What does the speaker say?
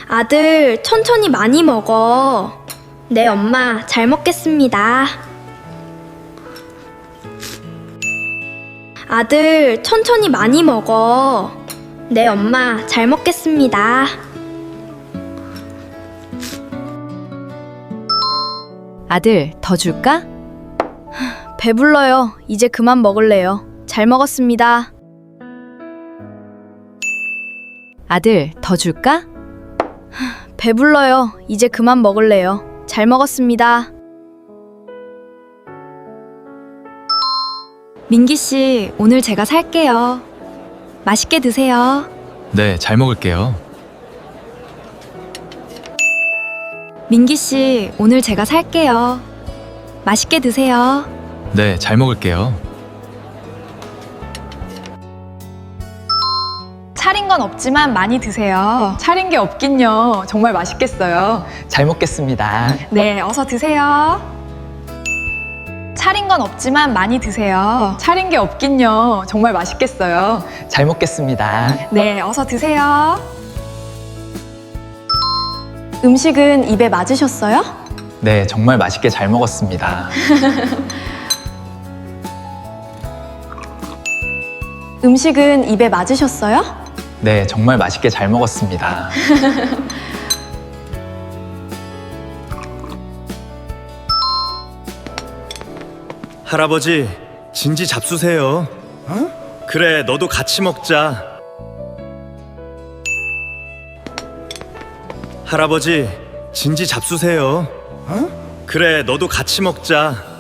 아들, 천천히 많이 먹어. 네, 엄마, 잘 먹겠습니다. 아들, 천천히 많이 먹어. 네, 엄마, 잘 먹겠습니다. 아들, 더 줄까? 배불러요. 이제 그만 먹을래요. 잘 먹었습니다. 아들, 더 줄까? 배불러요. 이제 그만 먹을래요. 잘 먹었습니다. 민기 씨, 오늘 제가 살게요. 맛있게 드세요. 네, 잘 먹을게요. 민기 씨, 오늘 제가 살게요. 맛있게 드세요. 네, 잘 먹을게요. 차린 건 없지만 많이 드세요. 차린 게 없긴요. 정말 맛있겠어요. 잘 먹겠습니다. 네, 어서 드세요. 차린 건 없지만 많이 드세요. 차린 게 없긴요. 정말 맛있겠어요. 잘 먹겠습니다. 네, 어서 드세요. 음식은 입에 맞으셨어요? 네, 정말 맛있게 잘 먹었습니다. 음식은 입에 맞으셨어요? 네, 정말 맛있게 잘 먹었습니다. 할아버지, 진지 잡수세요. 그래, 너도 같이 먹자. 할아버지, 진지 잡수세요. 그래, 너도 같이 먹자.